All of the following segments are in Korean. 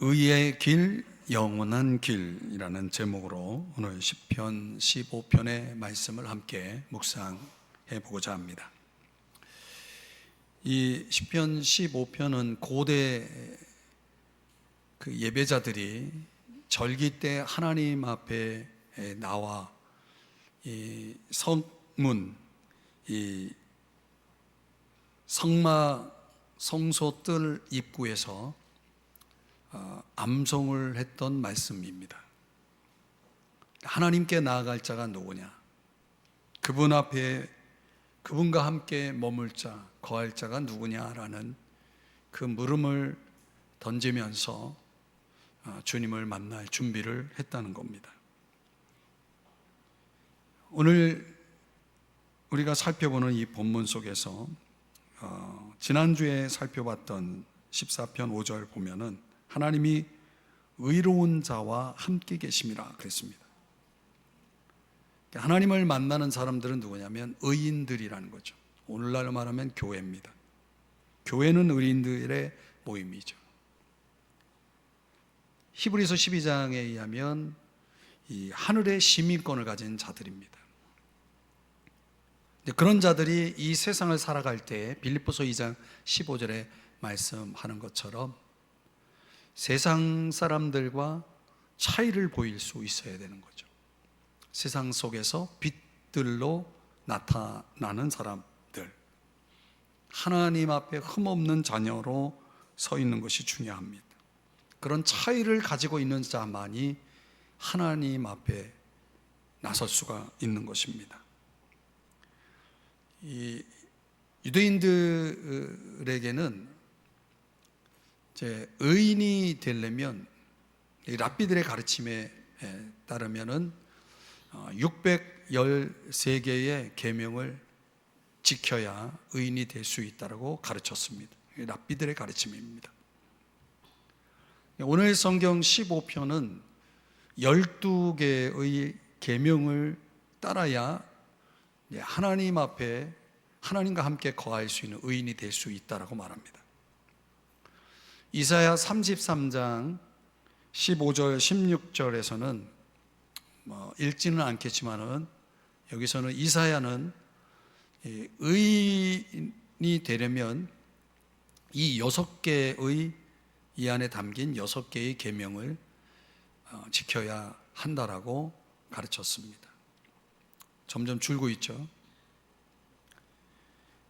의의 길, 영원한 길이라는 제목으로 오늘 시편 15편의 말씀을 함께 묵상해 보고자 합니다. 이 시편 15편은 고대 그 예배자들이 절기 때 하나님 앞에 나와 이 성문, 이 성막, 성소 뜰 입구에서 암송을 했던 말씀입니다. 하나님께 나아갈 자가 누구냐? 그분 앞에 그분과 함께 머물 자, 거할 자가 누구냐라는 그 물음을 던지면서 주님을 만날 준비를 했다는 겁니다. 오늘 우리가 살펴보는 이 본문 속에서 지난주에 살펴봤던 14편 5절 보면은 하나님이 의로운 자와 함께 계심이라 그랬습니다. 하나님을 만나는 사람들은 누구냐면 의인들이라는 거죠. 오늘날 말하면 교회입니다. 교회는 의인들의 모임이죠. 히브리서 12장에 의하면 이 하늘의 시민권을 가진 자들입니다. 그런 자들이 이 세상을 살아갈 때 빌립보서 2장 15절에 말씀하는 것처럼 세상 사람들과 차이를 보일 수 있어야 되는 거죠. 세상 속에서 빛들로 나타나는 사람들, 하나님 앞에 흠없는 자녀로 서 있는 것이 중요합니다. 그런 차이를 가지고 있는 자만이 하나님 앞에 나설 수가 있는 것입니다. 이 유대인들에게는 이제 의인이 되려면 랍비들의 가르침에 따르면은 613개의 계명을 지켜야 의인이 될 수 있다고 가르쳤습니다. 랍비들의 가르침입니다. 오늘 성경 15편은 12개의 계명을 따라야 하나님 앞에 하나님과 함께 거할 수 있는 의인이 될 수 있다고 말합니다. 이사야 33장 15절 16절에서는 읽지는 않겠지만은 여기서는 이사야는 의인이 되려면 이 6개의 이 안에 담긴 6개의 계명을 지켜야 한다라고 가르쳤습니다. 점점 줄고 있죠.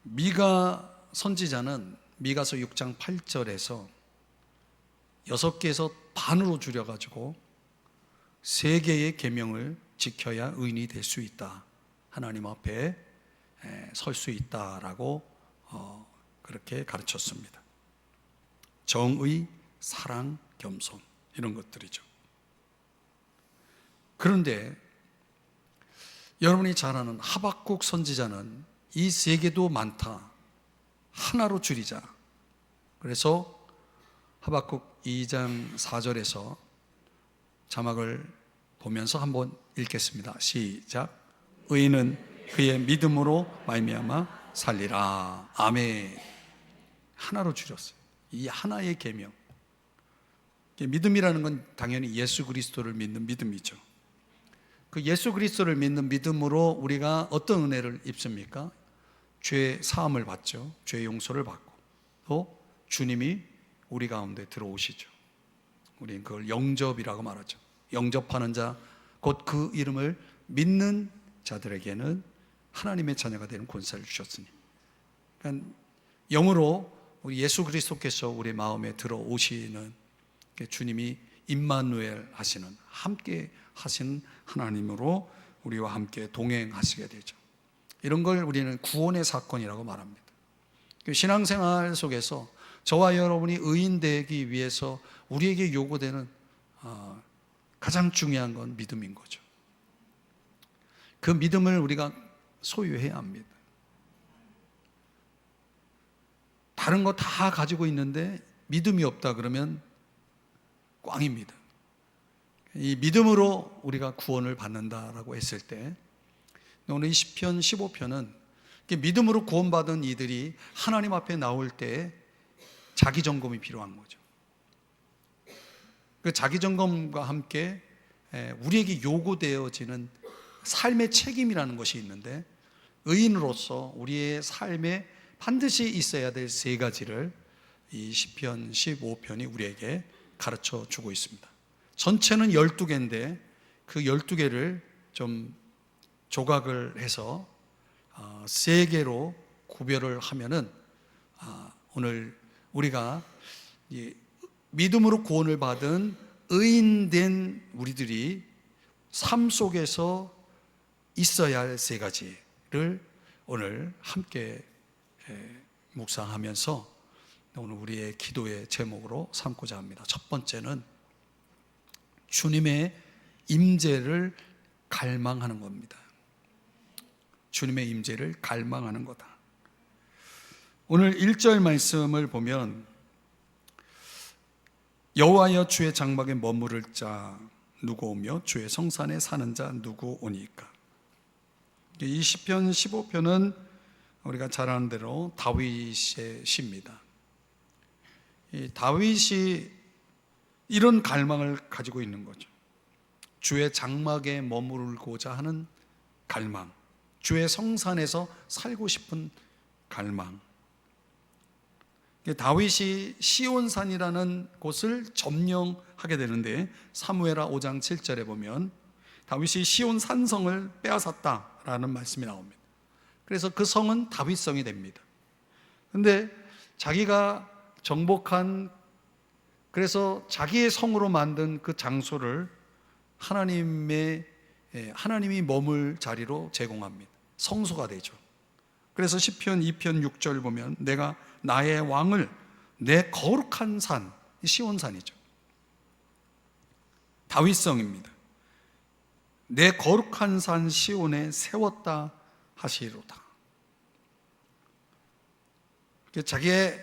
미가 선지자는 미가서 6장 8절에서 6개에서 반으로 줄여가지고 3개의 계명을 지켜야 의인이 될 수 있다, 하나님 앞에 설 수 있다라고 그렇게 가르쳤습니다. 정의, 사랑, 겸손, 이런 것들이죠. 그런데 여러분이 잘 아는 하박국 선지자는 이 3개도 많다, 하나로 줄이자. 그래서 하박국 2장 4절에서 자막을 보면서 한번 읽겠습니다. 시작. 의인은 그의 믿음으로 말미암아 살리라. 아멘. 하나로 줄였어요. 이 하나의 계명. 믿음이라는 건 당연히 예수 그리스도를 믿는 믿음이죠. 그 예수 그리스도를 믿는 믿음으로 우리가 어떤 은혜를 입습니까? 죄 사함을 받죠. 죄 용서를 받고 또 주님이 우리 가운데 들어오시죠. 우리는 그걸 영접이라고 말하죠. 영접하는 자, 곧 그 이름을 믿는 자들에게는 하나님의 자녀가 되는 권세를 주셨으니, 그러니까 영으로 우리 예수 그리스도께서 우리 마음에 들어오시는 주님이 임마누엘 하시는, 함께 하시는 하나님으로 우리와 함께 동행하시게 되죠. 이런 걸 우리는 구원의 사건이라고 말합니다. 신앙생활 속에서 저와 여러분이 의인 되기 위해서 우리에게 요구되는 가장 중요한 건 믿음인 거죠. 그 믿음을 우리가 소유해야 합니다. 다른 거 다 가지고 있는데 믿음이 없다 그러면 꽝입니다. 이 믿음으로 우리가 구원을 받는다라고 했을 때, 오늘 이 시편 15편은 믿음으로 구원받은 이들이 하나님 앞에 나올 때 자기 점검이 필요한 거죠. 그 자기 점검과 함께 우리에게 요구되어지는 삶의 책임이라는 것이 있는데, 의인으로서 우리의 삶에 반드시 있어야 될 세 가지를 이 시편 15편이 우리에게 가르쳐 주고 있습니다. 전체는 12개인데 그 12개를 좀 조각을 해서 3개로 구별을 하면은 오늘 우리가 믿음으로 구원을 받은 의인된 우리들이 삶 속에서 있어야 할 3가지를 오늘 함께 묵상하면서 오늘 우리의 기도의 제목으로 삼고자 합니다. 첫 번째는 주님의 임재를 갈망하는 겁니다. 주님의 임재를 갈망하는 거다. 오늘 1절 말씀을 보면 여호와여 주의 장막에 머무를 자 누구 오며 주의 성산에 사는 자 누구 오니까. 이 시편 15편은 우리가 잘 아는 대로 다윗의 시입니다. 이 다윗이 이런 갈망을 가지고 있는 거죠. 주의 장막에 머무르고자 하는 갈망, 주의 성산에서 살고 싶은 갈망. 다윗이 시온산이라는 곳을 점령하게 되는데, 사무엘하 5장 7절에 보면 다윗이 시온 산성을 빼앗았다라는 말씀이 나옵니다. 그래서 그 성은 다윗 성이 됩니다. 그런데 자기가 정복한, 그래서 자기의 성으로 만든 그 장소를 하나님이 머물 자리로 제공합니다. 성소가 되죠. 그래서 시편 2편 6절 보면 내가 나의 왕을 내 거룩한 산, 시온산이죠. 다윗성입니다. 내 거룩한 산 시온에 세웠다 하시리로다. 자기의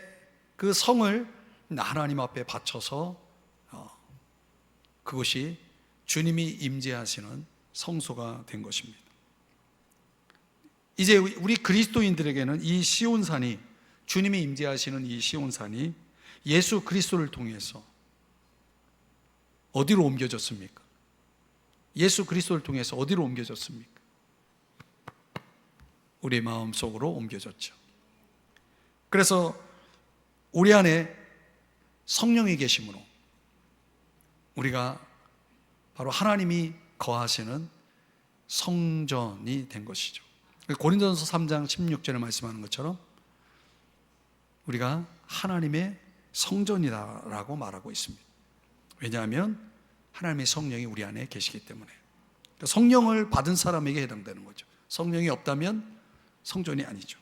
그 성을 하나님 앞에 바쳐서 그것이 주님이 임재하시는 성소가 된 것입니다. 이제 우리 그리스도인들에게는 이 시온산이, 주님이 임재하시는 이 시온산이 예수 그리스도를 통해서 어디로 옮겨졌습니까? 예수 그리스도를 통해서 어디로 옮겨졌습니까? 우리 마음속으로 옮겨졌죠. 그래서 우리 안에 성령이 계심으로 우리가 바로 하나님이 거하시는 성전이 된 것이죠. 고린도전서 3장 16절에 말씀하는 것처럼 우리가 하나님의 성전이다라고 말하고 있습니다. 왜냐하면 하나님의 성령이 우리 안에 계시기 때문에. 성령을 받은 사람에게 해당되는 거죠. 성령이 없다면 성전이 아니죠.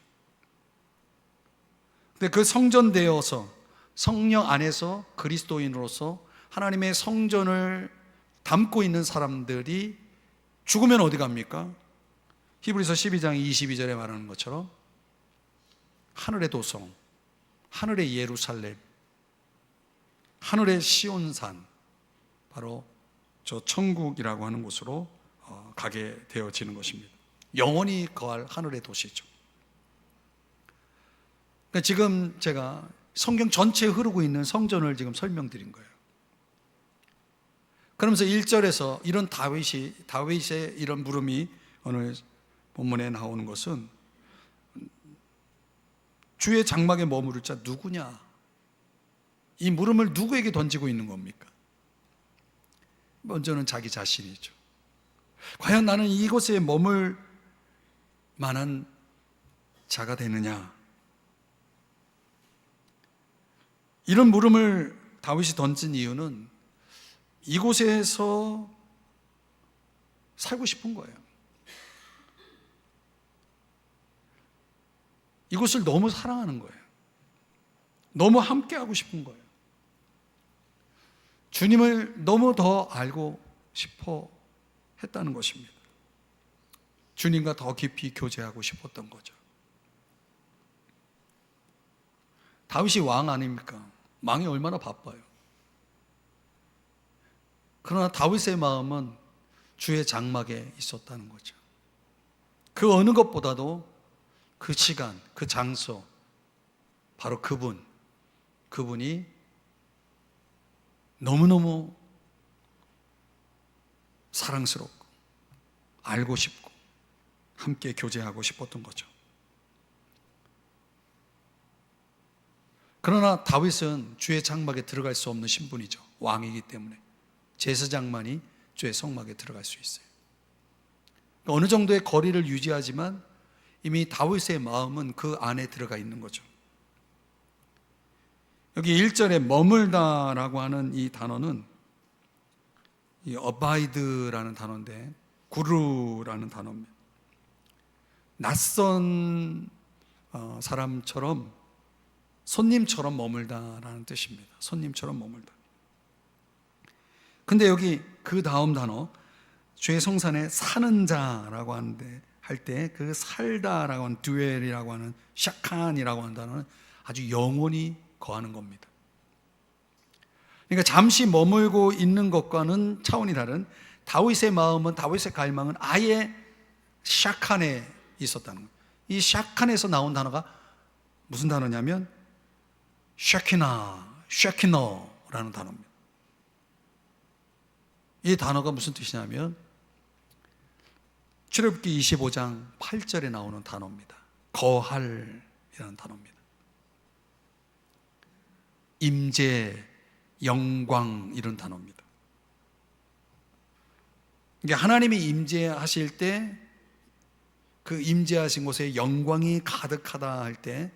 근데 그 성전되어서 성령 안에서 그리스도인으로서 하나님의 성전을 담고 있는 사람들이 죽으면 어디 갑니까? 히브리서 12장 22절에 말하는 것처럼 하늘의 도성, 하늘의 예루살렘, 하늘의 시온산, 바로 저 천국이라고 하는 곳으로 가게 되어지는 것입니다. 영원히 거할 하늘의 도시죠. 그러니까 지금 제가 성경 전체에 흐르고 있는 성전을 지금 설명드린 거예요. 그러면서 1절에서 이런 다윗의 이런 물음이 오늘 본문에 나오는 것은 주의 장막에 머무를 자 누구냐? 이 물음을 누구에게 던지고 있는 겁니까? 먼저는 자기 자신이죠. 과연 나는 이곳에 머물 만한 자가 되느냐? 이런 물음을 다윗이 던진 이유는 이곳에서 살고 싶은 거예요. 이곳을 너무 사랑하는 거예요. 너무 함께하고 싶은 거예요. 주님을 너무 더 알고 싶어 했다는 것입니다. 주님과 더 깊이 교제하고 싶었던 거죠. 다윗이 왕 아닙니까? 왕이 얼마나 바빠요. 그러나 다윗의 마음은 주의 장막에 있었다는 거죠. 그 어느 것보다도 그 시간, 그 장소, 바로 그분이 너무너무 사랑스럽고 알고 싶고 함께 교제하고 싶었던 거죠. 그러나 다윗은 주의 장막에 들어갈 수 없는 신분이죠. 왕이기 때문에 제사장만이 주의 성막에 들어갈 수 있어요. 어느 정도의 거리를 유지하지만 이미 다윗의 마음은 그 안에 들어가 있는 거죠. 여기 1절에 머물다라고 하는 이 단어는 이 abide라는 단어인데 구루라는 단어입니다. 낯선 사람처럼 손님처럼 머물다라는 뜻입니다. 손님처럼 머물다. 근데 여기 그 다음 단어 주의 성산에 사는 자라고 하는데 할 때 그 살다라고 하는 듀엘이라고 하는 샤칸이라고 하는 단어는 아주 영원히 거하는 겁니다. 그러니까 잠시 머물고 있는 것과는 차원이 다른 다윗의 마음은, 다윗의 갈망은 아예 샤칸에 있었다는 거예요. 이 샤칸에서 나온 단어가 무슨 단어냐면 쉐키너라는 단어입니다. 이 단어가 무슨 뜻이냐면 출애굽기 25장 8절에 나오는 단어입니다. 거할이라는 단어입니다. 임재, 영광 이런 단어입니다. 그러니까 하나님이 임재하실 때 그 임재하신 곳에 영광이 가득하다 할 때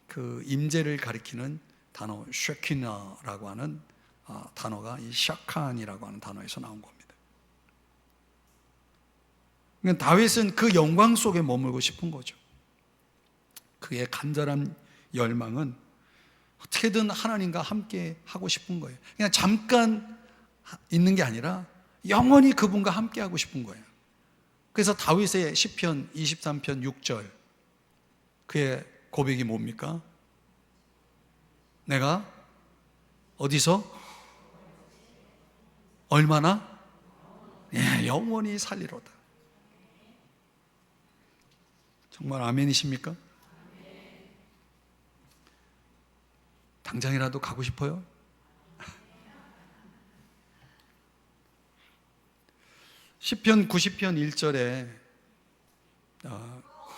그 임재를 가리키는 단어 쉐키나라고 하는 단어가 이 샤칸이라고 하는 단어에서 나온 겁니다. 그러니까 다윗은 그 영광 속에 머물고 싶은 거죠. 그의 간절한 열망은 어떻게든 하나님과 함께 하고 싶은 거예요. 그냥 잠깐 있는 게 아니라 영원히 그분과 함께 하고 싶은 거예요. 그래서 다윗의 시편 23편 6절 그의 고백이 뭡니까? 내가 어디서 얼마나 영원히 살리로다. 정말 아멘이십니까? 당장이라도 가고 싶어요? 시편 90편 1절에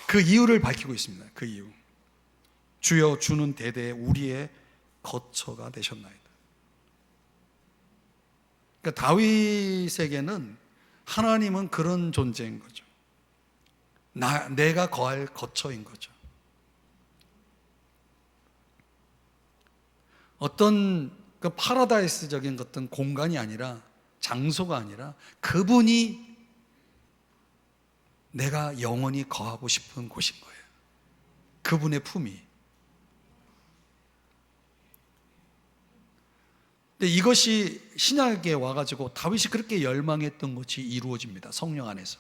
그 이유를 밝히고 있습니다. 그 이유. 주여 주는 대대에 우리의 거처가 되셨나이다. 그러니까 다윗에게는 하나님은 그런 존재인 거죠. 내가 거할 거처인 거죠. 어떤 그 파라다이스적인 어떤 공간이 아니라, 장소가 아니라 그분이 내가 영원히 거하고 싶은 곳인 거예요. 그분의 품이. 근데 이것이 신약에 와가지고 다윗이 그렇게 열망했던 것이 이루어집니다. 성령 안에서.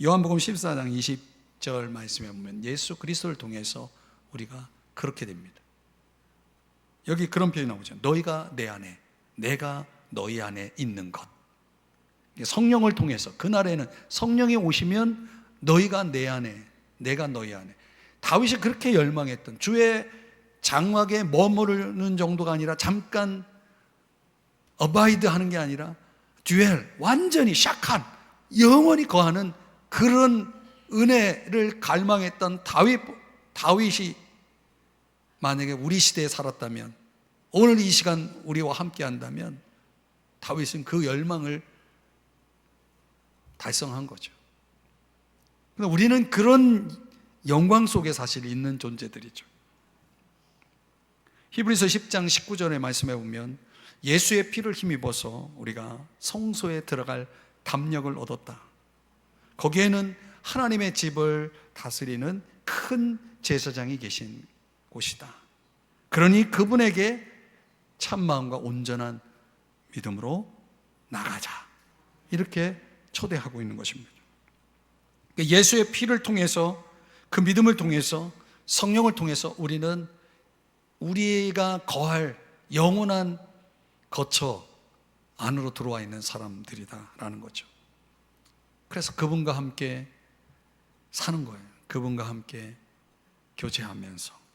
요한복음 14장 20절 말씀에 보면 예수 그리스도를 통해서 우리가 그렇게 됩니다. 여기 그런 표현이 나오죠. 너희가 내 안에, 내가 너희 안에 있는 것. 성령을 통해서, 그날에는 성령이 오시면 너희가 내 안에, 내가 너희 안에. 다윗이 그렇게 열망했던, 주의 장막에 머무르는 정도가 아니라 잠깐 어바이드 하는 게 아니라 듀엘, 완전히 샤칸, 영원히 거하는 그런 은혜를 갈망했던 다윗이 만약에 우리 시대에 살았다면, 오늘 이 시간 우리와 함께 한다면 다윗은 그 열망을 달성한 거죠. 우리는 그런 영광 속에 사실 있는 존재들이죠. 히브리서 10장 19절의 말씀에 보면 예수의 피를 힘입어서 우리가 성소에 들어갈 담력을 얻었다. 거기에는 하나님의 집을 다스리는 큰 제사장이 계신 곳이다. 그러니 그분에게 참마음과 온전한 믿음으로 나가자. 이렇게 초대하고 있는 것입니다. 예수의 피를 통해서, 그 믿음을 통해서, 성령을 통해서 우리는 우리가 거할 영원한 거처 안으로 들어와 있는 사람들이다라는 거죠. 그래서 그분과 함께 사는 거예요. 그분과 함께 교제하면서.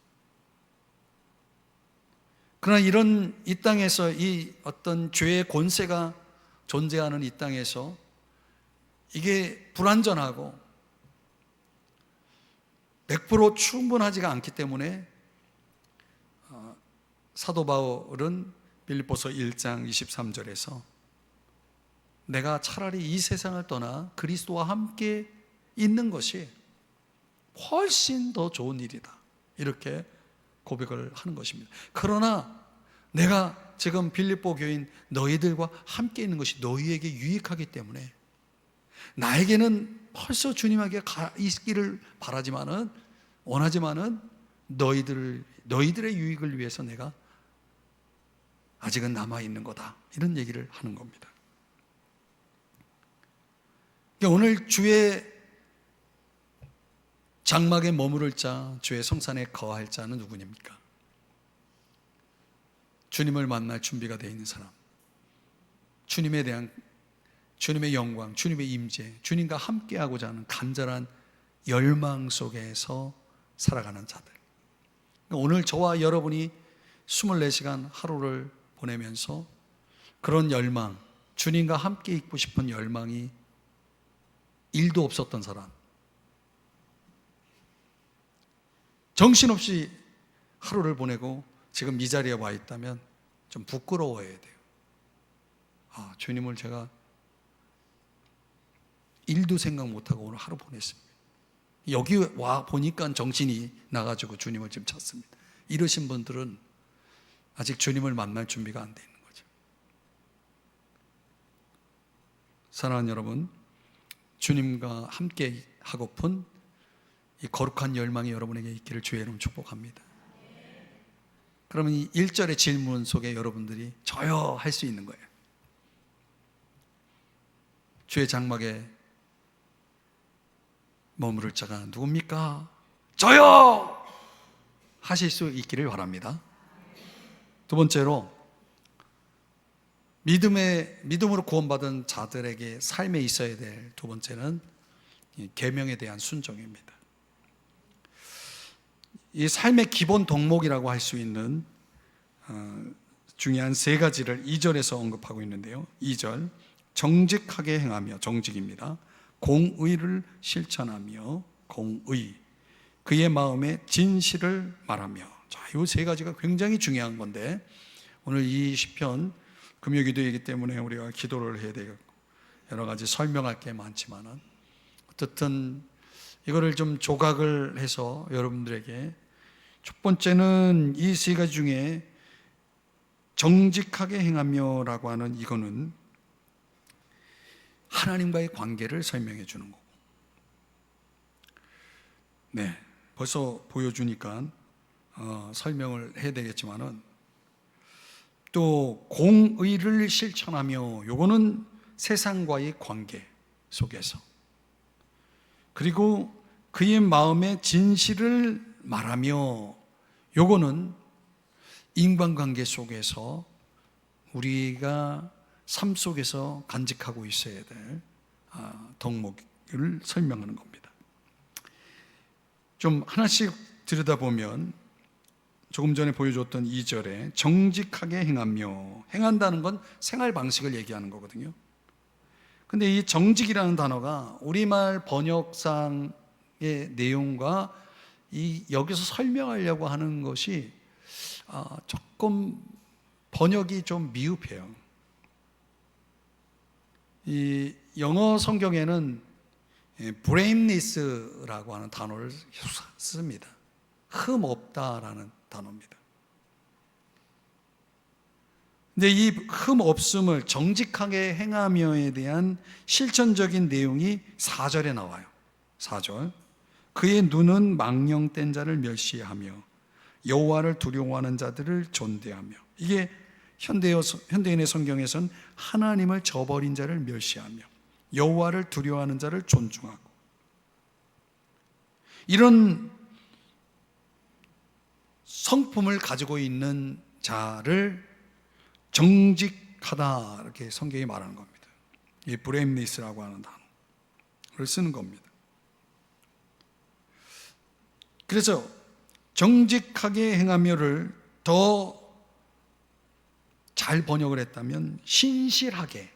그러나 이 땅에서 이 어떤 죄의 권세가 존재하는 이 땅에서 이게 불완전하고 100% 충분하지가 않기 때문에 사도 바울은 빌립보서 1장 23절에서 내가 차라리 이 세상을 떠나 그리스도와 함께 있는 것이 훨씬 더 좋은 일이다, 이렇게 고백을 하는 것입니다. 그러나 내가 지금 빌립보 교인 너희들과 함께 있는 것이 너희에게 유익하기 때문에 나에게는 벌써 주님에게 가 있기를 원하지만은 너희들의 유익을 위해서 내가 아직은 남아있는 거다, 이런 얘기를 하는 겁니다. 오늘 주의 장막에 머무를 자, 주의 성산에 거할 자는 누구입니까? 주님을 만날 준비가 되어 있는 사람, 주님에 대한 주님의 영광, 주님의 임재, 주님과 함께하고자 하는 간절한 열망 속에서 살아가는 자들. 오늘 저와 여러분이 24시간 하루를 보내면서 그런 열망, 주님과 함께 있고 싶은 열망이 일도 없었던 사람, 정신없이 하루를 보내고 지금 이 자리에 와 있다면 좀 부끄러워해야 돼요. 주님을 제가 일도 생각 못하고 오늘 하루 보냈습니다. 여기 와 보니까 정신이 나가지고 주님을 지금 찾습니다. 이러신 분들은 아직 주님을 만날 준비가 안 돼 있는 거죠. 사랑하는 여러분, 주님과 함께 하고픈 이 거룩한 열망이 여러분에게 있기를 주의 이름으로 축복합니다. 그러면 이 1절의 질문 속에 여러분들이 저요 할 수 있는 거예요. 주의 장막에 머무를 자가 누굽니까? 저요! 하실 수 있기를 바랍니다. 두 번째로, 믿음으로 구원받은 자들에게 삶에 있어야 될 두 번째는 계명에 대한 순종입니다. 이 삶의 기본 덕목이라고 할 수 있는 중요한 세 가지를 2절에서 언급하고 있는데요. 2절, 정직하게 행하며, 정직입니다. 공의를 실천하며, 공의, 그의 마음에 진실을 말하며. 자, 이 세 가지가 굉장히 중요한 건데 오늘 이 시편 금요기도이기 때문에 우리가 기도를 해야 되겠고 여러 가지 설명할 게 많지만은 어떻든 이거를 좀 조각을 해서 여러분들에게, 첫 번째는 이 세 가지 중에 정직하게 행하며 라고 하는 이거는 하나님과의 관계를 설명해 주는 거고, 네, 벌써 보여주니까 설명을 해야 되겠지만은, 또 공의를 실천하며, 요거는 세상과의 관계 속에서, 그리고 그의 마음의 진실을 말하며, 요거는 인간관계 속에서 우리가 삶 속에서 간직하고 있어야 될 덕목을 설명하는 겁니다. 좀 하나씩 들여다보면 조금 전에 보여줬던 2절에 정직하게 행하며, 행한다는 건 생활 방식을 얘기하는 거거든요. 근데 이 정직이라는 단어가 우리말 번역상의 내용과 여기서 설명하려고 하는 것이 조금 번역이 좀 미흡해요. 이 영어 성경에는 blameless라고 하는 단어를 씁니다. 흠 없다라는 단어입니다. 근데 이 흠 없음을 정직하게 행하며에 대한 실천적인 내용이 4절에 나와요. 4절, 그의 눈은 망령된 자를 멸시하며 여호와를 두려워하는 자들을 존대하며. 이게 현대인의 성경에서는 하나님을 저버린 자를 멸시하며 여호와를 두려워하는 자를 존중하고, 이런 성품을 가지고 있는 자를 정직하다, 이렇게 성경이 말하는 겁니다. 이 blameless라고 하는 단어를 쓰는 겁니다. 그래서 정직하게 행하며를 더 잘 번역을 했다면 신실하게,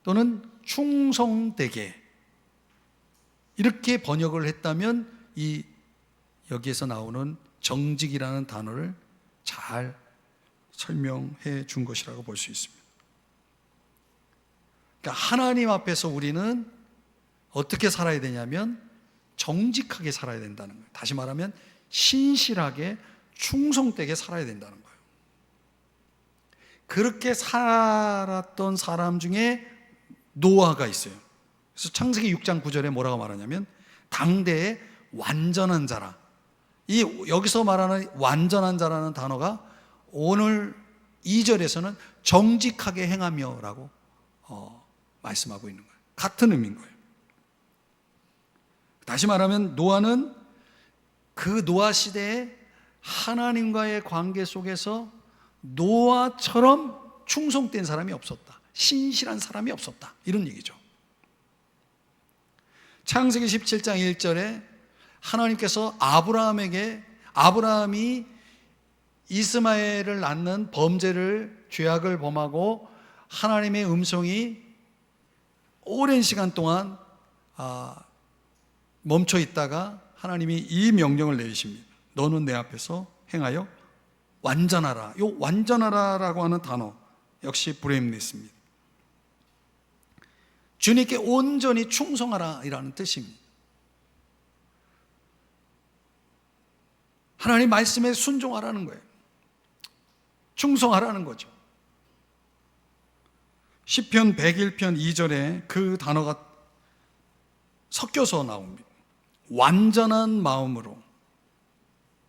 또는 충성되게 이렇게 번역을 했다면 여기에서 나오는 정직이라는 단어를 잘 설명해 준 것이라고 볼 수 있습니다. 그러니까 하나님 앞에서 우리는 어떻게 살아야 되냐면 정직하게 살아야 된다는 거예요. 다시 말하면 신실하게 충성되게 살아야 된다는 거예요. 그렇게 살았던 사람 중에 노아가 있어요. 그래서 창세기 6장 9절에 뭐라고 말하냐면 당대의 완전한 자라. 여기서 말하는 완전한 자라는 단어가 오늘 2절에서는 정직하게 행하며 라고 말씀하고 있는 거예요. 같은 의미인 거예요. 다시 말하면 노아는 그 노아 시대에 하나님과의 관계 속에서 노아처럼 충성된 사람이 없었다. 신실한 사람이 없었다. 이런 얘기죠. 창세기 17장 1절에 하나님께서 아브라함이 이스마엘을 낳는 죄악을 범하고 하나님의 음성이 오랜 시간 동안 멈춰 있다가 하나님이 이 명령을 내리십니다. 너는 내 앞에서 행하여 완전하라. 이 완전하라라고 하는 단어 역시 브레임리스입니다. 주님께 온전히 충성하라 이라는 뜻입니다. 하나님 말씀에 순종하라는 거예요. 충성하라는 거죠. 시편 101편 2절에 그 단어가 섞여서 나옵니다. 완전한 마음으로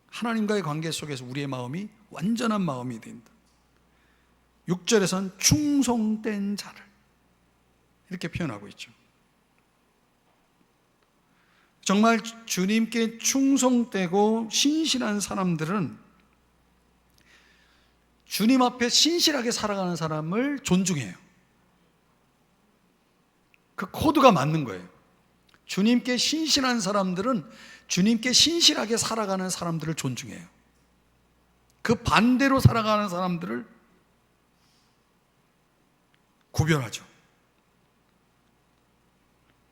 하나님과의 관계 속에서 우리의 마음이 완전한 마음이 된다. 6절에서는 충성된 자를 이렇게 표현하고 있죠. 정말 주님께 충성되고 신실한 사람들은 주님 앞에 신실하게 살아가는 사람을 존중해요. 그 코드가 맞는 거예요. 주님께 신실한 사람들은 주님께 신실하게 살아가는 사람들을 존중해요. 그 반대로 살아가는 사람들을 구별하죠.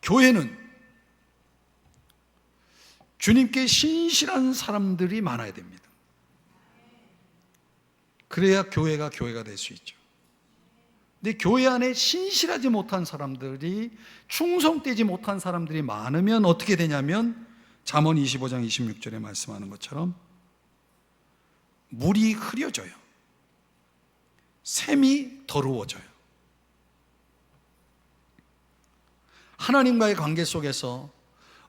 교회는 주님께 신실한 사람들이 많아야 됩니다. 그래야 교회가 될 수 있죠. 근데 교회 안에 신실하지 못한 사람들이, 충성되지 못한 사람들이 많으면 어떻게 되냐면 잠언 25장 26절에 말씀하는 것처럼 물이 흐려져요. 샘이 더러워져요. 하나님과의 관계 속에서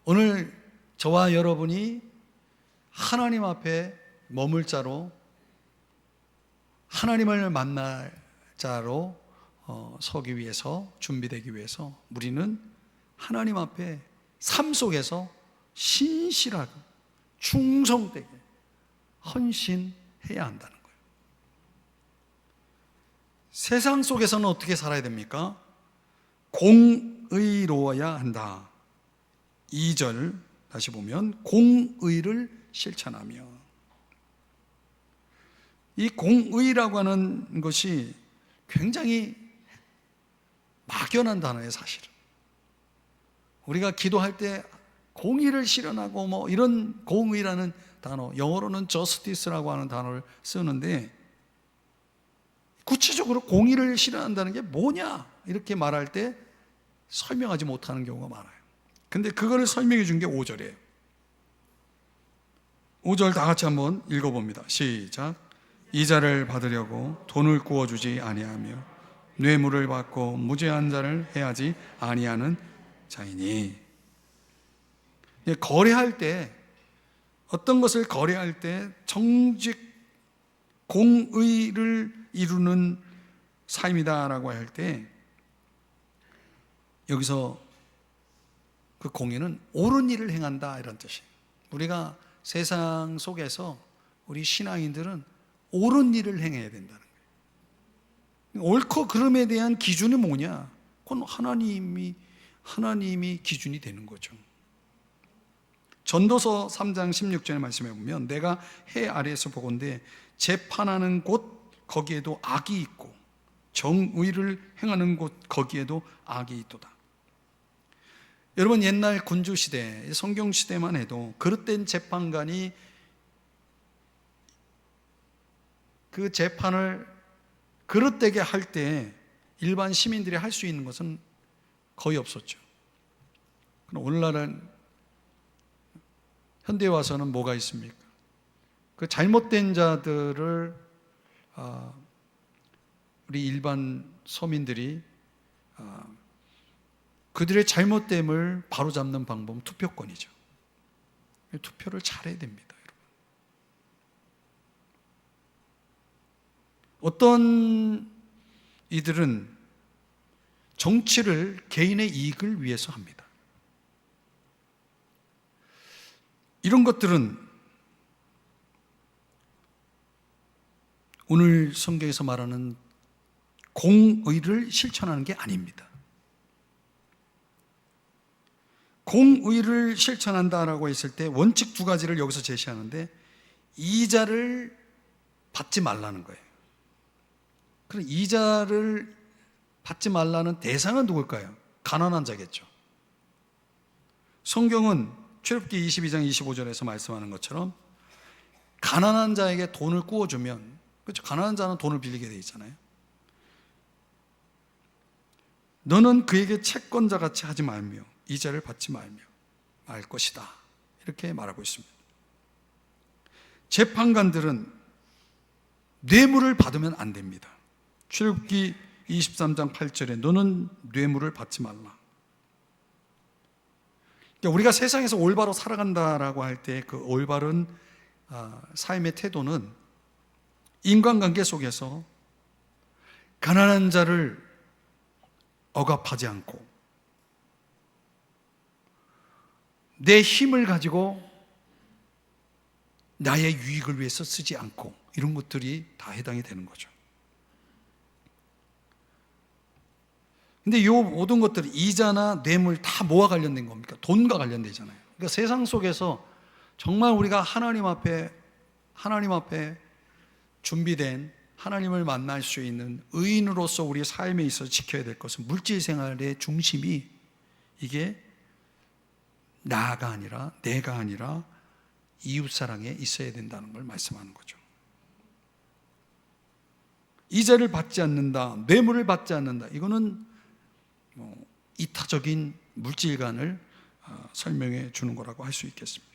오늘 저와 여러분이 하나님 앞에 머물 자로, 하나님을 만날 자로 서기 위해서, 준비되기 위해서 우리는 하나님 앞에 삶 속에서 신실하고 충성되게 헌신해야 한다는 거예요. 세상 속에서는 어떻게 살아야 됩니까? 공의로워야 한다. 2절 다시 보면 공의를 실천하며, 이 공의라고 하는 것이 굉장히 막연한 단어예요. 사실은 우리가 기도할 때 공의를 실현하고 뭐 이런 공의라는 단어, 영어로는 justice라고 하는 단어를 쓰는데 구체적으로 공의를 실현한다는 게 뭐냐 이렇게 말할 때 설명하지 못하는 경우가 많아요. 근데 그거를 설명해 준 게 5절이에요 5절 다 같이 한번 읽어봅니다. 시작. 이자를 받으려고 돈을 구워주지 아니하며 뇌물을 받고 무죄한 자를 해하지 아니하는 자이니. 거래할 때, 어떤 것을 거래할 때 정직, 공의를 이루는 삶이다라고 할 때 여기서 그 공의는 옳은 일을 행한다 이런 뜻이에요. 우리가 세상 속에서 우리 신앙인들은 옳은 일을 행해야 된다는 거예요. 옳고 그름에 대한 기준이 뭐냐? 그건 하나님이 기준이 되는 거죠. 전도서 3장 16절의 말씀에 보면 내가 해 아래에서 보건대 재판하는 곳 거기에도 악이 있고 정의를 행하는 곳 거기에도 악이 있도다. 여러분, 옛날 군주시대, 성경시대만 해도 그릇된 재판관이 그 재판을 그릇되게 할 때 일반 시민들이 할 수 있는 것은 거의 없었죠. 그럼 오늘날은 현대에 와서는 뭐가 있습니까? 그 잘못된 자들을 우리 일반 서민들이 그들의 잘못됨을 바로잡는 방법은 투표권이죠. 투표를 잘해야 됩니다, 여러분. 어떤 이들은 정치를 개인의 이익을 위해서 합니다. 이런 것들은 오늘 성경에서 말하는 공의를 실천하는 게 아닙니다. 공의를 실천한다라고 했을 때 원칙 두 가지를 여기서 제시하는데, 이자를 받지 말라는 거예요. 그럼 이자를 받지 말라는 대상은 누굴까요? 가난한 자겠죠. 성경은 출애굽기 22장 25절에서 말씀하는 것처럼 가난한 자에게 돈을 꾸어주면, 그렇죠? 가난한 자는 돈을 빌리게 되어 있잖아요. 너는 그에게 채권자 같이 하지 말며 이자를 받지 말며 말 것이다, 이렇게 말하고 있습니다. 재판관들은 뇌물을 받으면 안 됩니다. 출애굽기 23장 8절에 너는 뇌물을 받지 말라. 그러니까 우리가 세상에서 올바로 살아간다라고 할 때 그 올바른 삶의 태도는 인간관계 속에서 가난한 자를 억압하지 않고 내 힘을 가지고 나의 유익을 위해서 쓰지 않고, 이런 것들이 다 해당이 되는 거죠. 근데 이 모든 것들이 이자나 뇌물 다 뭐와 관련된 겁니까? 돈과 관련되잖아요. 그러니까 세상 속에서 정말 우리가 하나님 앞에 준비된 하나님을 만날 수 있는 의인으로서 우리 삶에 있어서 지켜야 될 것은 물질 생활의 중심이 이게 나가 아니라, 내가 아니라 이웃사랑에 있어야 된다는 걸 말씀하는 거죠. 이자를 받지 않는다, 뇌물을 받지 않는다, 이거는 이타적인 물질관을 설명해 주는 거라고 할 수 있겠습니다.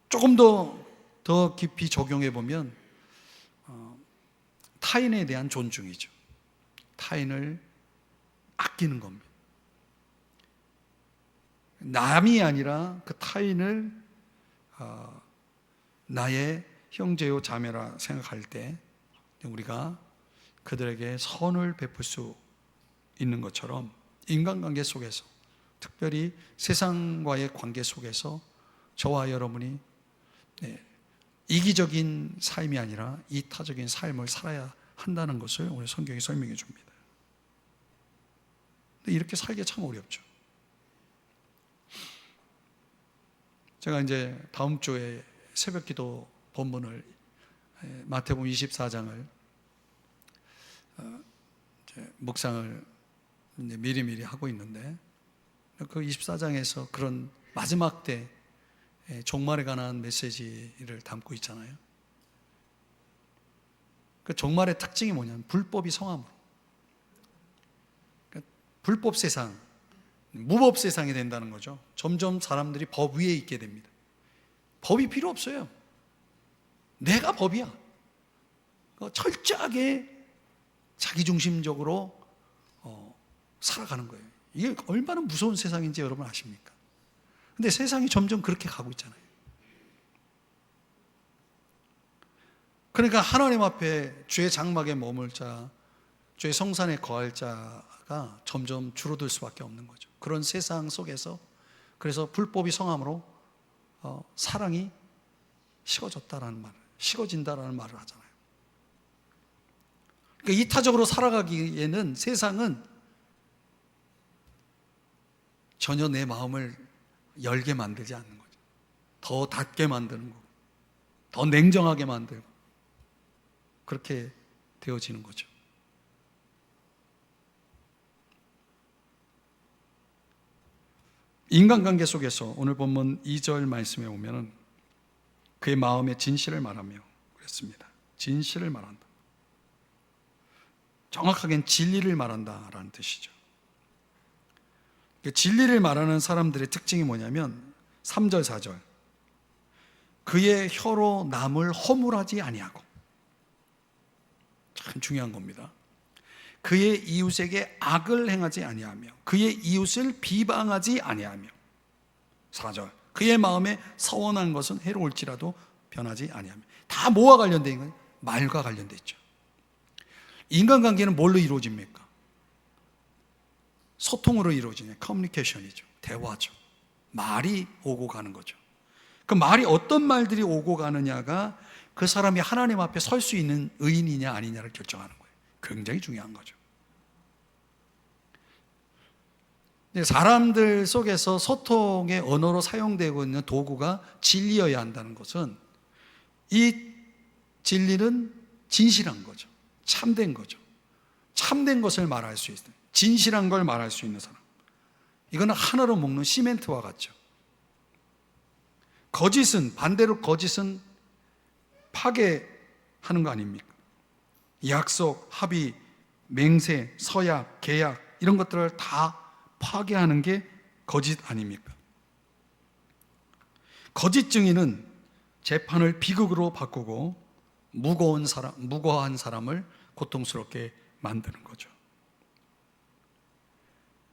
조금 더 깊이 적용해 보면 타인에 대한 존중이죠. 타인을 아끼는 겁니다. 남이 아니라 그 타인을 나의 형제요 자매라 생각할 때 우리가 그들에게 선을 베풀 수 있는 것처럼, 인간관계 속에서, 특별히 세상과의 관계 속에서 저와 여러분이 이기적인 삶이 아니라 이타적인 삶을 살아야 한다는 것을 오늘 성경이 설명해 줍니다. 근데 이렇게 살기 참 어렵죠. 제가 이제 다음 주에 새벽기도 본문을, 마태복음 24장을 묵상을 미리미리 하고 있는데, 그 24장에서 그런 마지막 때 종말에 관한 메시지를 담고 있잖아요. 그 종말의 특징이 뭐냐면 불법이 성함으로, 그러니까 불법 세상, 무법 세상이 된다는 거죠. 점점 사람들이 법 위에 있게 됩니다. 법이 필요 없어요. 내가 법이야. 철저하게 자기중심적으로 살아가는 거예요. 이게 얼마나 무서운 세상인지 여러분 아십니까? 근데 세상이 점점 그렇게 가고 있잖아요. 그러니까 하나님 앞에 주의 장막에 머물 자, 주의 성산에 거할 자가 점점 줄어들 수밖에 없는 거죠. 그런 세상 속에서, 그래서 불법이 성함으로 사랑이 식어졌다라는 말, 식어진다라는 말을 하잖아요. 그러니까 이타적으로 살아가기에는 세상은 전혀 내 마음을 열게 만들지 않는 거죠. 더 닫게 만드는 거고, 더 냉정하게 만들고, 그렇게 되어지는 거죠. 인간관계 속에서 오늘 본문 2절 말씀에 보면은 그의 마음의 진실을 말하며 그랬습니다. 진실을 말한다. 정확하게는 진리를 말한다라는 뜻이죠. 진리를 말하는 사람들의 특징이 뭐냐면 3절 4절 그의 혀로 남을 허물하지 아니하고, 참 중요한 겁니다. 그의 이웃에게 악을 행하지 아니하며 그의 이웃을 비방하지 아니하며, 4절 그의 마음에 서원한 것은 해로울지라도 변하지 아니하며. 다 뭐와 관련된 거예요? 말과 관련돼 있죠. 인간관계는 뭘로 이루어집니까? 소통으로 이루어지냐? 커뮤니케이션이죠. 대화죠. 말이 오고 가는 거죠. 그 말이 어떤 말들이 오고 가느냐가 그 사람이 하나님 앞에 설 수 있는 의인이냐 아니냐를 결정하는 거예요. 굉장히 중요한 거죠. 사람들 속에서 소통의 언어로 사용되고 있는 도구가 진리여야 한다는 것은, 이 진리는 진실한 거죠. 참된 거죠. 참된 것을 말할 수 있어요. 진실한 걸 말할 수 있는 사람, 이거는 하나로 묶는 시멘트와 같죠. 거짓은, 반대로 거짓은 파괴하는 거 아닙니까? 약속, 합의, 맹세, 서약, 계약, 이런 것들을 다 파괴하는 게 거짓 아닙니까? 거짓 증인은 재판을 비극으로 바꾸고 무고한 사람을 고통스럽게 만드는 거죠.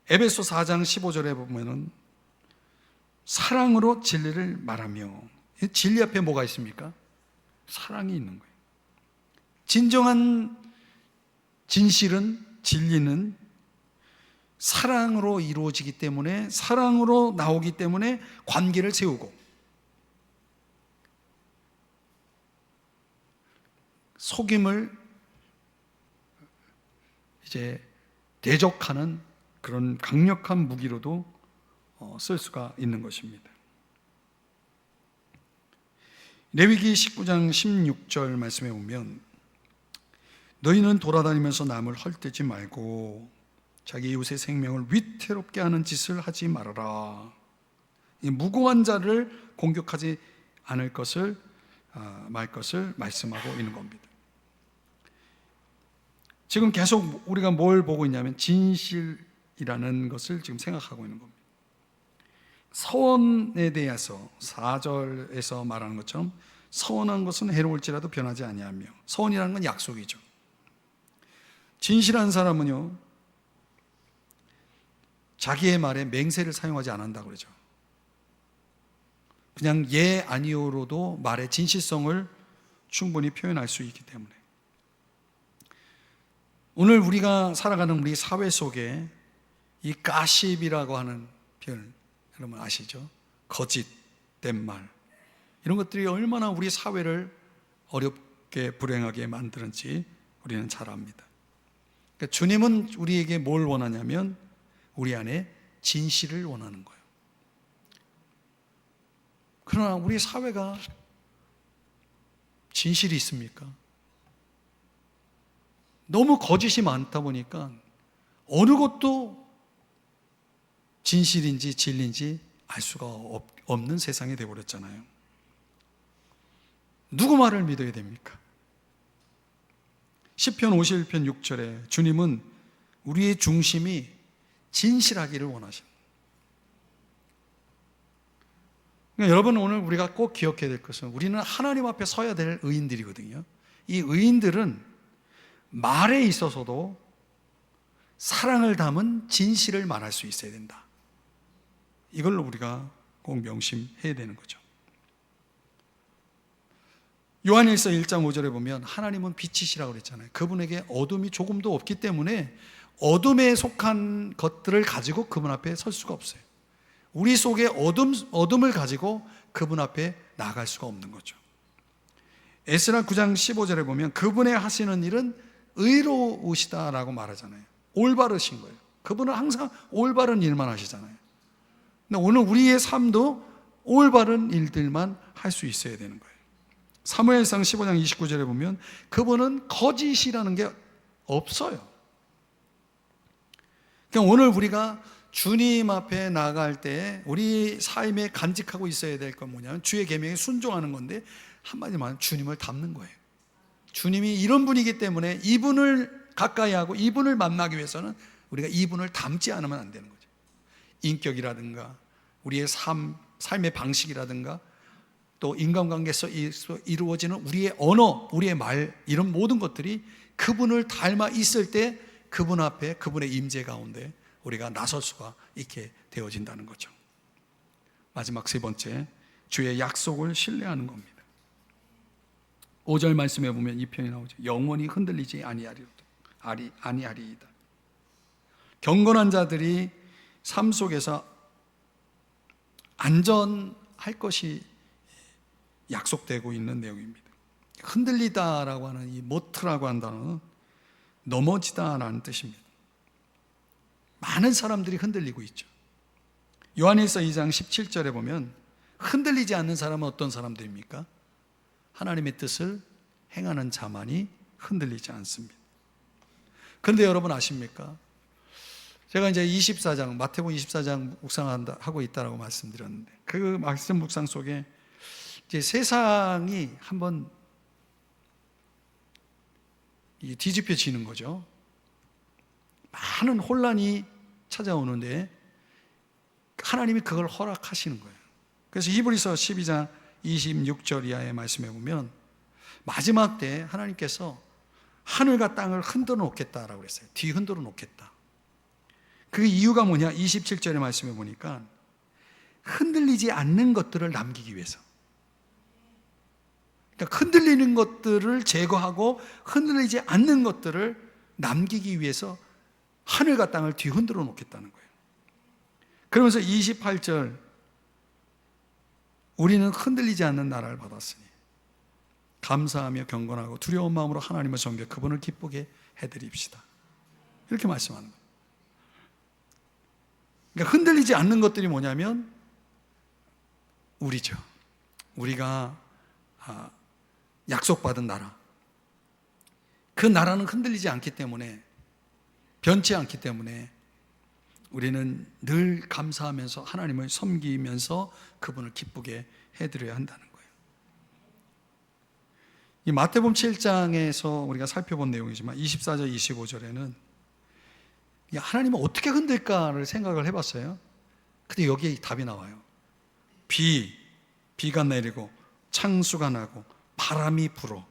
에베소 4장 15절에 보면은 사랑으로 진리를 말하며, 진리 앞에 뭐가 있습니까? 사랑이 있는 거예요. 진정한 진실은, 진리는 사랑으로 이루어지기 때문에, 사랑으로 나오기 때문에 관계를 세우고, 속임을 이제 대적하는 그런 강력한 무기로도 쓸 수가 있는 것입니다. 레위기 19장 16절 말씀에 보면 너희는 돌아다니면서 남을 헐뜯지 말고 자기 이웃의 생명을 위태롭게 하는 짓을 하지 말아라. 이 무고한 자를 공격하지 않을 것을 말 것을 말씀하고 있는 겁니다. 지금 계속 우리가 뭘 보고 있냐면 진실이라는 것을 지금 생각하고 있는 겁니다. 서원에 대해서 4절에서 말하는 것처럼 서원한 것은 해로울지라도 변하지 아니하며, 서원이라는 건 약속이죠. 진실한 사람은요, 자기의 말에 맹세를 사용하지 않는다고 그러죠. 그냥 예 아니오로도 말의 진실성을 충분히 표현할 수 있기 때문에. 오늘 우리가 살아가는 우리 사회 속에 이 가십이라고 하는 표현, 여러분 아시죠? 거짓된 말, 이런 것들이 얼마나 우리 사회를 어렵게 불행하게 만드는지 우리는 잘 압니다. 그러니까 주님은 우리에게 뭘 원하냐면 우리 안에 진실을 원하는 거예요. 그러나 우리 사회가 진실이 있습니까? 너무 거짓이 많다 보니까 어느 것도 진실인지 진리인지 알 수가 없는 세상이 되어버렸잖아요. 누구 말을 믿어야 됩니까? 시편 51편 6절에 주님은 우리의 중심이 진실하기를 원하십니다. 그러니까 여러분, 오늘 우리가 꼭 기억해야 될 것은 우리는 하나님 앞에 서야 될 의인들이거든요. 이 의인들은 말에 있어서도 사랑을 담은 진실을 말할 수 있어야 된다. 이걸로 우리가 꼭 명심해야 되는 거죠. 요한일서 1장 5절에 보면 하나님은 빛이시라고 그랬잖아요. 그분에게 어둠이 조금도 없기 때문에 어둠에 속한 것들을 가지고 그분 앞에 설 수가 없어요. 우리 속에 어둠을 가지고 그분 앞에 나갈 수가 없는 거죠. 에스라 9장 15절에 보면 그분의 하시는 일은 의로우시다라고 말하잖아요. 올바르신 거예요. 그분은 항상 올바른 일만 하시잖아요. 근데 오늘 우리의 삶도 올바른 일들만 할 수 있어야 되는 거예요. 사무엘상 15장 29절에 보면 그분은 거짓이라는 게 없어요. 그러니까 오늘 우리가 주님 앞에 나아갈 때 우리 삶에 간직하고 있어야 될 건 뭐냐면 주의 계명에 순종하는 건데, 한마디로 말하면 주님을 닮는 거예요. 주님이 이런 분이기 때문에 이분을 가까이 하고 이분을 만나기 위해서는 우리가 이분을 닮지 않으면 안 되는 거죠. 인격이라든가 우리의 삶의 방식이라든가 또 인간관계에서 이루어지는 우리의 언어, 우리의 말, 이런 모든 것들이 그분을 닮아 있을 때 그분 앞에, 그분의 임재 가운데 우리가 나설 수가 있게 되어진다는 거죠. 마지막 세 번째, 주의 약속을 신뢰하는 겁니다. 5절 말씀에 보면 이 표현이 나오죠. 영원히 흔들리지 아니하리이다. 경건한 자들이 삶 속에서 안전할 것이 약속되고 있는 내용입니다. 흔들리다라고 하는 이 모트라고 한 단어는 넘어지다라는 뜻입니다. 많은 사람들이 흔들리고 있죠. 요한일서 2장 17절에 보면 흔들리지 않는 사람은 어떤 사람들입니까? 하나님의 뜻을 행하는 자만이 흔들리지 않습니다. 그런데 여러분 아십니까? 제가 이제 24장, 마태복음 24장 묵상하고 있다라고 말씀드렸는데, 그 말씀 묵상 속에 이제 세상이 한번 뒤집혀지는 거죠. 많은 혼란이 찾아오는데 하나님이 그걸 허락하시는 거예요. 그래서 히브리서 12장 26절 이하의 말씀에 보면 마지막 때 하나님께서 하늘과 땅을 흔들어 놓겠다라고 그랬어요. 뒤흔들어 놓겠다. 그 이유가 뭐냐? 27절의 말씀에 보니까 흔들리지 않는 것들을 남기기 위해서. 그러니까 흔들리는 것들을 제거하고 흔들리지 않는 것들을 남기기 위해서 하늘과 땅을 뒤흔들어 놓겠다는 거예요. 그러면서 28절, 우리는 흔들리지 않는 나라를 받았으니 감사하며 경건하고 두려운 마음으로 하나님을 섬겨 그분을 기쁘게 해드립시다. 이렇게 말씀하는 거예요. 그러니까 흔들리지 않는 것들이 뭐냐면 우리죠. 우리가 약속받은 나라, 그 나라는 흔들리지 않기 때문에, 변치 않기 때문에 우리는 늘 감사하면서 하나님을 섬기면서 그분을 기쁘게 해드려야 한다는 거예요. 이 마태복음 7장에서 우리가 살펴본 내용이지만 24절 25절에는 하나님은 어떻게 흔들까를 생각을 해봤어요. 근데 여기에 답이 나와요. 비가 내리고 창수가 나고 바람이 불어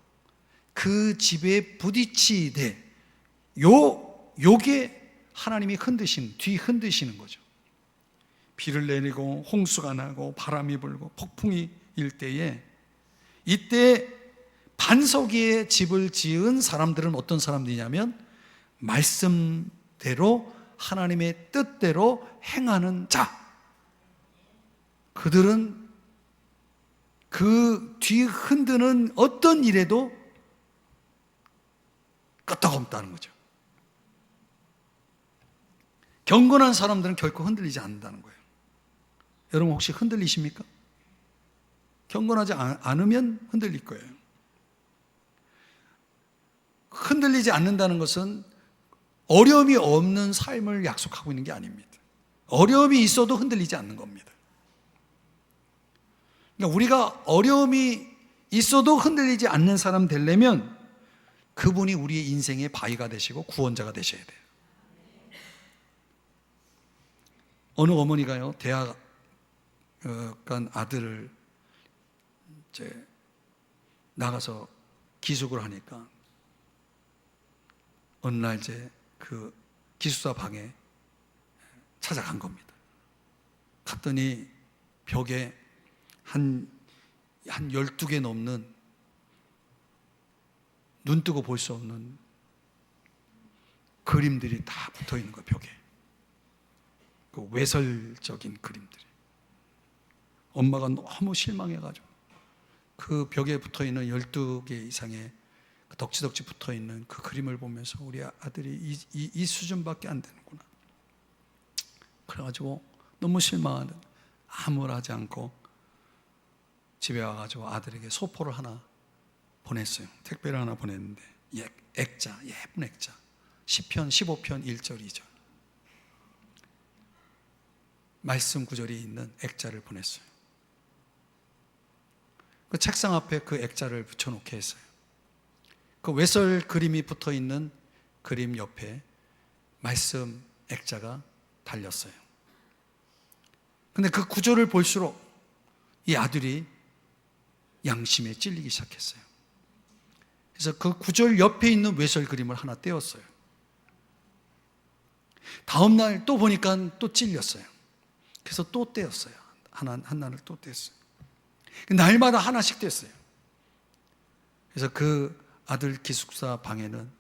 그 집에 부딪히되 요게 하나님이 뒤흔드시는 거죠. 비를 내리고 홍수가 나고 바람이 불고 폭풍이 일 때에, 이때 반석 위에 집을 지은 사람들은 어떤 사람들이냐면 말씀대로 하나님의 뜻대로 행하는 자, 그들은 그 뒤흔드는 어떤 일에도 끄떡없다는 거죠. 경건한 사람들은 결코 흔들리지 않는다는 거예요. 여러분 혹시 흔들리십니까? 경건하지 않으면 흔들릴 거예요. 흔들리지 않는다는 것은 어려움이 없는 삶을 약속하고 있는 게 아닙니다. 어려움이 있어도 흔들리지 않는 겁니다. 그러니까 우리가 어려움이 있어도 흔들리지 않는 사람 되려면 그분이 우리의 인생의 바위가 되시고 구원자가 되셔야 돼요. 어느 어머니가요, 대학 간 아들을 이제 나가서 기숙을 하니까 어느 날 이제 그 기숙사 방에 찾아간 겁니다. 갔더니 벽에 한 12개 넘는 눈 뜨고 볼 수 없는 그림들이 다 붙어 있는 거예요, 벽에. 그 외설적인 그림들이. 엄마가 너무 실망해가지고 그 벽에 붙어 있는 12개 이상의 덕지덕지 붙어 있는 그 그림을 보면서 우리 아들이 이 수준밖에 안 되는구나. 그래가지고 너무 실망하는, 아무 말 하지 않고 집에 와가지고 아들에게 소포를 하나 보냈어요. 택배를 하나 보냈는데 액자, 예쁜 액자, 시편 15편 1절 2절 말씀 구절이 있는 액자를 보냈어요. 그 책상 앞에 그 액자를 붙여놓게 했어요. 그 외설 그림이 붙어있는 그림 옆에 말씀 액자가 달렸어요. 근데 그 구절을 볼수록 이 아들이 양심에 찔리기 시작했어요. 그래서 그 구절 옆에 있는 외설 그림을 하나 떼었어요. 다음 날 또 보니까 또 찔렸어요. 그래서 또 떼었어요. 하나를 또 떼었어요. 날마다 하나씩 떼었어요. 그래서 그 아들 기숙사 방에는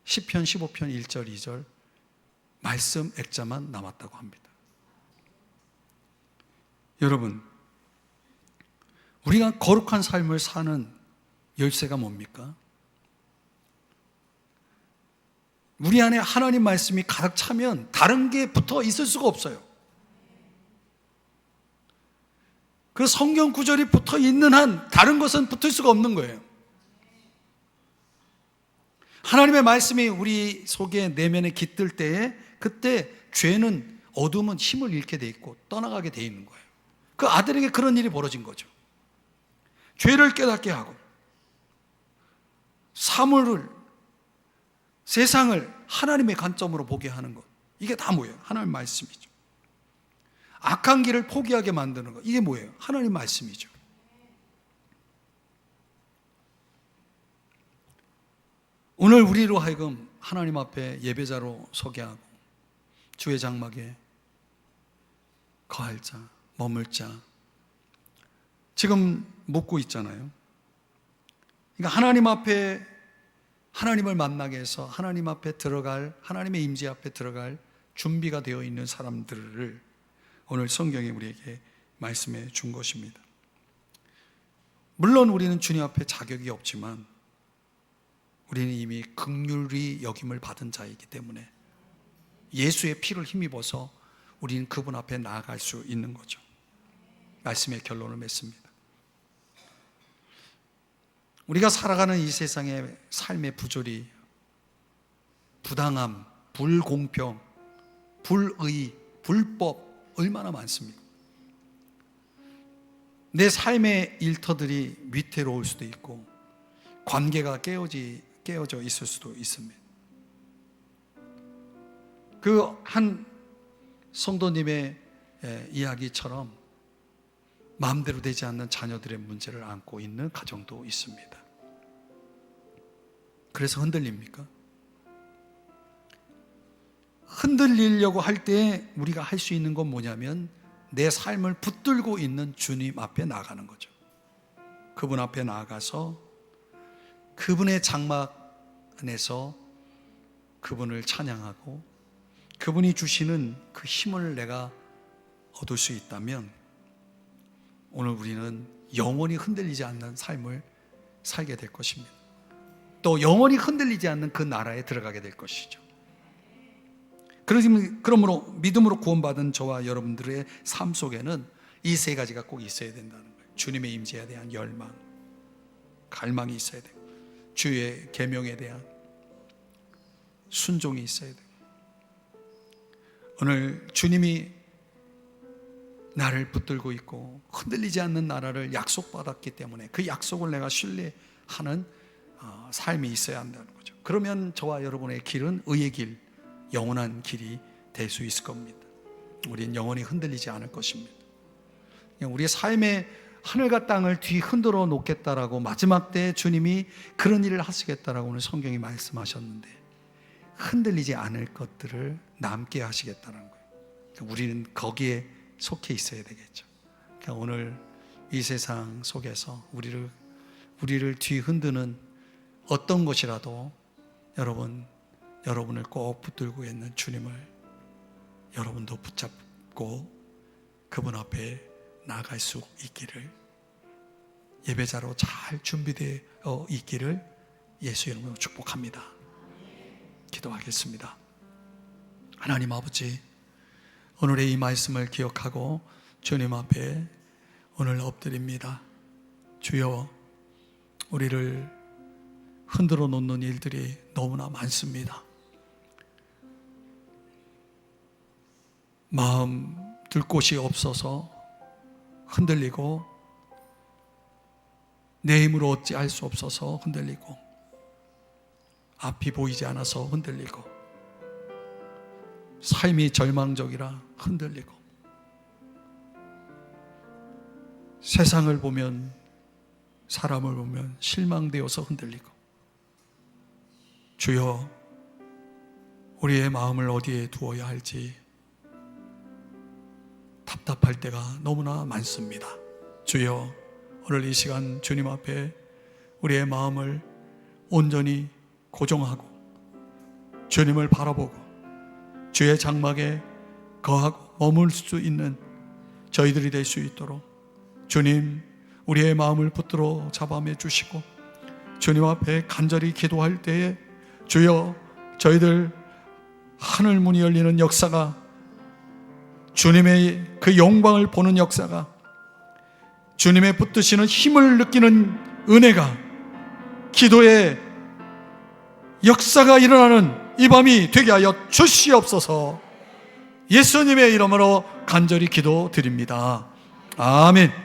시편 15편 1절 2절 말씀 액자만 남았다고 합니다. 여러분, 우리가 거룩한 삶을 사는 열쇠가 뭡니까? 우리 안에 하나님 말씀이 가득 차면 다른 게 붙어 있을 수가 없어요. 그 성경 구절이 붙어 있는 한 다른 것은 붙을 수가 없는 거예요. 하나님의 말씀이 우리 속에 내면에 깃들 때에 그때 죄는 어둠은 힘을 잃게 돼 있고 떠나가게 돼 있는 거예요. 그 아들에게 그런 일이 벌어진 거죠. 죄를 깨닫게 하고 사물을, 세상을 하나님의 관점으로 보게 하는 것, 이게 다 뭐예요? 하나님 말씀이죠. 악한 길을 포기하게 만드는 것, 이게 뭐예요? 하나님 말씀이죠. 오늘 우리로 하여금 하나님 앞에 예배자로 서게 하고 주의 장막에 거할 자, 머물 자, 지금 묻고 있잖아요. 그러니까 하나님 앞에 하나님을 만나게 해서 하나님 앞에 들어갈, 하나님의 임재 앞에 들어갈 준비가 되어 있는 사람들을 오늘 성경이 우리에게 말씀해 준 것입니다. 물론 우리는 주님 앞에 자격이 없지만 우리는 이미 긍휼히 여김을 받은 자이기 때문에 예수의 피를 힘입어서 우리는 그분 앞에 나아갈 수 있는 거죠. 말씀의 결론을 맺습니다. 우리가 살아가는 이 세상의 삶의 부조리, 부당함, 불공평, 불의, 불법 얼마나 많습니까? 내 삶의 일터들이 위태로울 수도 있고 관계가 깨어져 있을 수도 있습니다. 그 한 성도님의 이야기처럼 마음대로 되지 않는 자녀들의 문제를 안고 있는 가정도 있습니다. 그래서 흔들립니까? 흔들리려고 할 때 우리가 할 수 있는 건 뭐냐면 내 삶을 붙들고 있는 주님 앞에 나아가는 거죠. 그분 앞에 나아가서 그분의 장막 안에서 그분을 찬양하고 그분이 주시는 그 힘을 내가 얻을 수 있다면 오늘 우리는 영원히 흔들리지 않는 삶을 살게 될 것입니다. 또 영원히 흔들리지 않는 그 나라에 들어가게 될 것이죠. 그러므로 믿음으로 구원받은 저와 여러분들의 삶 속에는 이 세 가지가 꼭 있어야 된다는 거예요. 주님의 임재에 대한 열망, 갈망이 있어야 되고 주의 계명에 대한 순종이 있어야 되고 오늘 주님이 나를 붙들고 있고 흔들리지 않는 나라를 약속받았기 때문에 그 약속을 내가 신뢰하는 삶이 있어야 한다는 거죠. 그러면 저와 여러분의 길은 의의 길, 영원한 길이 될 수 있을 겁니다. 우리는 영원히 흔들리지 않을 것입니다. 우리의 삶의 하늘과 땅을 뒤흔들어 놓겠다라고 마지막 때 주님이 그런 일을 하시겠다라고 오늘 성경이 말씀하셨는데 흔들리지 않을 것들을 남게 하시겠다는 거예요. 우리는 거기에 속해 있어야 되겠죠. 그러니까 오늘 이 세상 속에서 우리를 뒤흔드는 어떤 것이라도 여러분을 꼭 붙들고 있는 주님을 여러분도 붙잡고 그분 앞에 나아갈 수 있기를, 예배자로 잘 준비되어 있기를 예수 이름으로 축복합니다. 기도하겠습니다. 하나님 아버지, 오늘의 이 말씀을 기억하고 주님 앞에 오늘 엎드립니다. 주여, 우리를 흔들어 놓는 일들이 너무나 많습니다. 마음 들 곳이 없어서 흔들리고, 내 힘으로 어찌할 수 없어서 흔들리고, 앞이 보이지 않아서 흔들리고, 삶이 절망적이라 흔들리고, 세상을 보면, 사람을 보면 실망되어서 흔들리고, 주여, 우리의 마음을 어디에 두어야 할지 답답할 때가 너무나 많습니다. 주여, 오늘 이 시간 주님 앞에 우리의 마음을 온전히 고정하고 주님을 바라보고 주의 장막에 거하고 머물 수 있는 저희들이 될 수 있도록 주님, 우리의 마음을 붙들어 잡아매 주시고, 주님 앞에 간절히 기도할 때에 주여, 저희들 하늘 문이 열리는 역사가, 주님의 그 영광을 보는 역사가, 주님의 붙드시는 힘을 느끼는 은혜가, 기도의 역사가 일어나는 이 밤이 되게 하여 주시옵소서. 예수님의 이름으로 간절히 기도드립니다. 아멘.